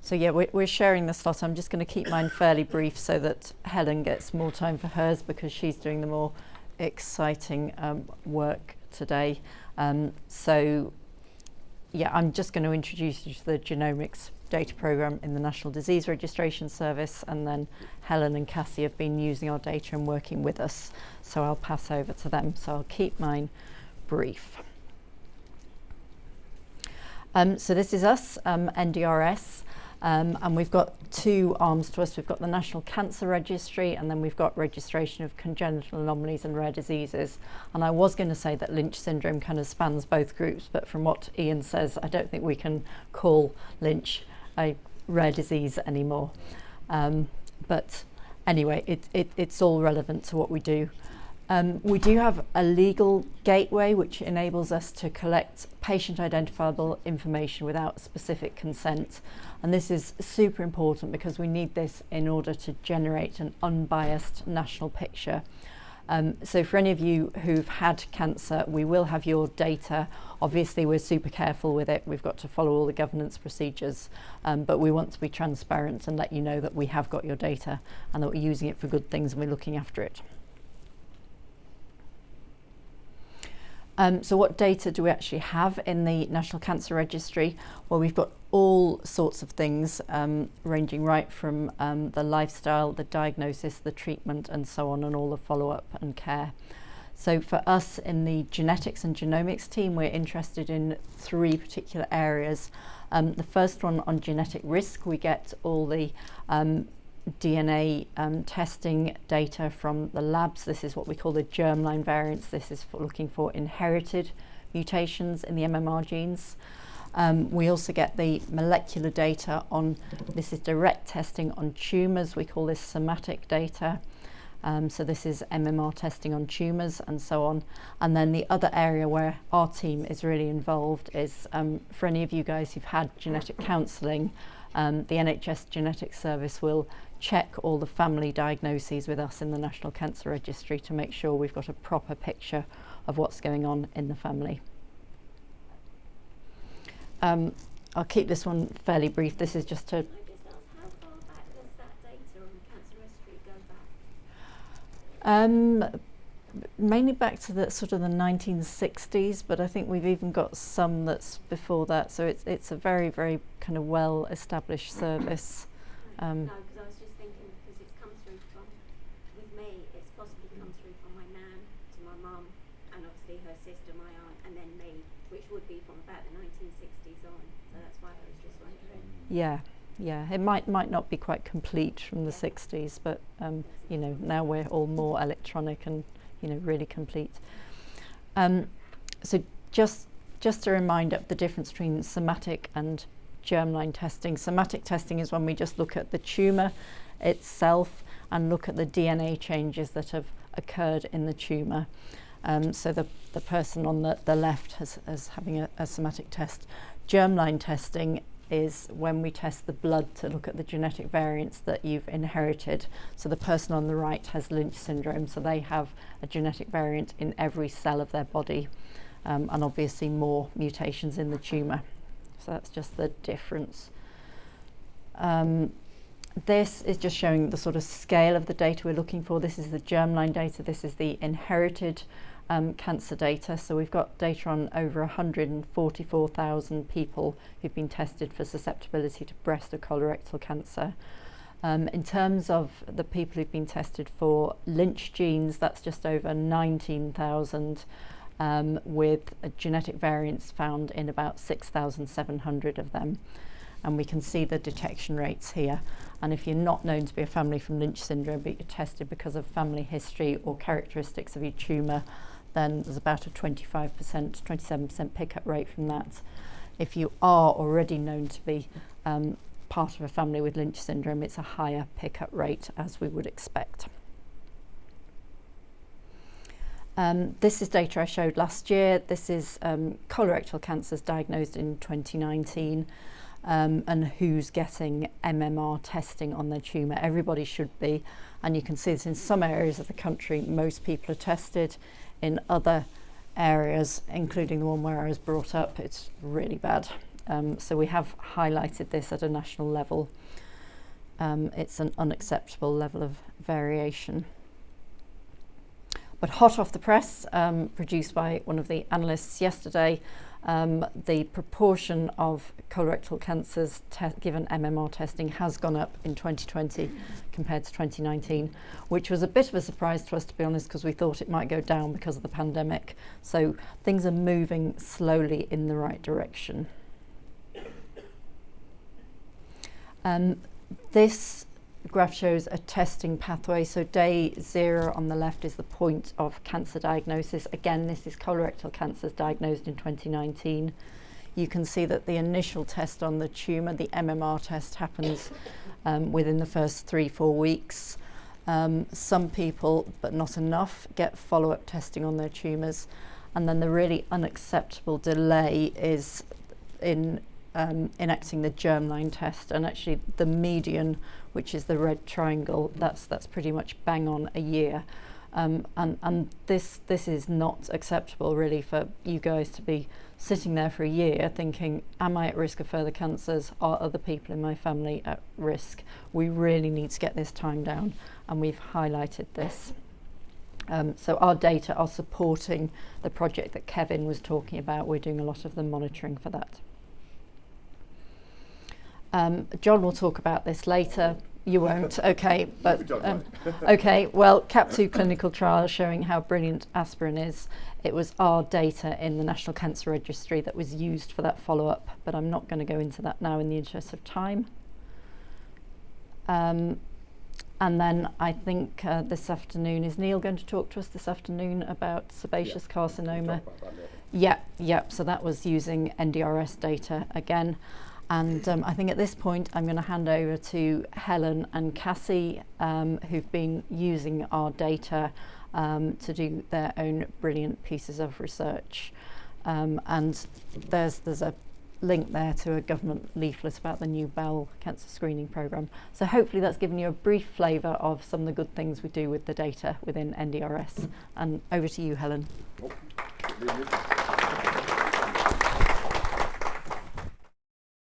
So yeah, we're sharing the slot. I'm just going to keep mine fairly brief so that Helen gets more time for hers, because she's doing the more exciting work today. So yeah, I'm just going to introduce you to the genomics data program in the National Disease Registration Service, and then Helen and Cassie have been using our data and working with us, so I'll pass over to them. So I'll keep mine brief. So this is us, NDRS, and we've got two arms to us. We've got the National Cancer Registry, and then we've got registration of congenital anomalies and rare diseases. And I was going to say that Lynch syndrome kind of spans both groups, but from what Ian says, I don't think we can call Lynch a rare disease anymore. But anyway, it's all relevant to what we do. We do have a legal gateway which enables us to collect patient identifiable information without specific consent, and this is super important because we need this in order to generate an unbiased national picture. So for any of you who've had cancer, we will have your data. Obviously we're super careful with it, we've got to follow all the governance procedures, but we want to be transparent and let you know that we have got your data and that we're using it for good things and we're looking after it. So what data do we actually have in the National Cancer Registry? Well, we've got all sorts of things, ranging right from the lifestyle, the diagnosis, the treatment, and so on, and all the follow-up and care. So for us in the genetics and genomics team, we're interested in three particular areas. The first one on genetic risk, we get all the DNA testing data from the labs. This is what we call the germline variants. This is for looking for inherited mutations in the MMR genes. We also get the molecular data on, this is direct testing on tumours. We call this somatic data. So this is MMR testing on tumours and so on. And then the other area where our team is really involved is for any of you guys who've had genetic counselling, the NHS Genetics Service will check all the family diagnoses with us in the National Cancer Registry to make sure we've got a proper picture of what's going on in the family. I'll keep this one fairly brief. This is just to... Can I just ask, how far back does that data on the Cancer Registry go back? Mainly back to the sort of the 1960s, but I think we've even got some that's before that, so it's a very, very kind of well established service. No, because I was just thinking, because it's come through from, with me, it's possibly come through from my nan to my mum, and obviously her sister, my aunt, and then me, which would be from about the 1960s on. So that's why I was just wondering. Yeah, it might not be quite complete from the 60s, but you know, now we're all more electronic and really complete. So just a reminder of the difference between somatic and germline testing. Somatic testing is when we just look at the tumour itself and look at the DNA changes that have occurred in the tumour. So the person on the left as having a somatic test. Germline testing is when we test the blood to look at the genetic variants that you've inherited. So the person on the right has Lynch syndrome, so they have a genetic variant in every cell of their body, and obviously more mutations in the tumour. So that's just the difference. This is just showing the sort of scale of the data we're looking for. This is the germline data, this is the inherited cancer data. So we've got data on over 144,000 people who've been tested for susceptibility to breast or colorectal cancer. In terms of the people who've been tested for Lynch genes, that's just over 19,000, with genetic variants found in about 6,700 of them. And we can see the detection rates here. And if you're not known to be a family from Lynch syndrome, but you're tested because of family history or characteristics of your tumour, then there's about a 25%, 27% pickup rate from that. If you are already known to be part of a family with Lynch syndrome, it's a higher pickup rate, as we would expect. This is data I showed last year. This is colorectal cancers diagnosed in 2019, and who's getting MMR testing on their tumour. Everybody should be, and you can see this in some areas of the country. Most people are tested. In other areas, including the one where I was brought up, it's really bad. So we have highlighted this at a national level. It's an unacceptable level of variation. But hot off the press, produced by one of the analysts yesterday, the proportion of colorectal cancers given MMR testing has gone up in 2020 compared to 2019, which was a bit of a surprise to us, to be honest, because we thought it might go down because of the pandemic. So things are moving slowly in the right direction. This graph shows a testing pathway. So day 0 on the left is the point of cancer diagnosis. Again, this is colorectal cancers diagnosed in 2019. You can see that the initial test on the tumour, the MMR test, happens within the first 3-4 weeks. Some people, but not enough, get follow-up testing on their tumours. And then the really unacceptable delay is in enacting the germline test, and actually the median, which is the red triangle, that's pretty much bang on a year, and this is not acceptable really for you guys to be sitting there for a year thinking, am I at risk of further cancers? Are other people in my family at risk? We really need to get this time down, and we've highlighted this. So our data are supporting the project that Kevin was talking about. We're doing a lot of the monitoring for that. John will talk about this later. You won't, okay, but okay. Well, CAP2 clinical trial showing how brilliant aspirin is. It was our data in the National Cancer Registry that was used for that follow-up, but I'm not going to go into that now in the interest of time. And then I think this afternoon, is Neil going to talk to us this afternoon about sebaceous carcinoma? Yeah. So that was using NDRS data again. And I think at this point I'm going to hand over to Helen and Cassie, who've been using our data to do their own brilliant pieces of research. And there's a link there to a government leaflet about the new bowel cancer screening programme. So hopefully that's given you a brief flavour of some of the good things we do with the data within NDRS. And over to you, Helen.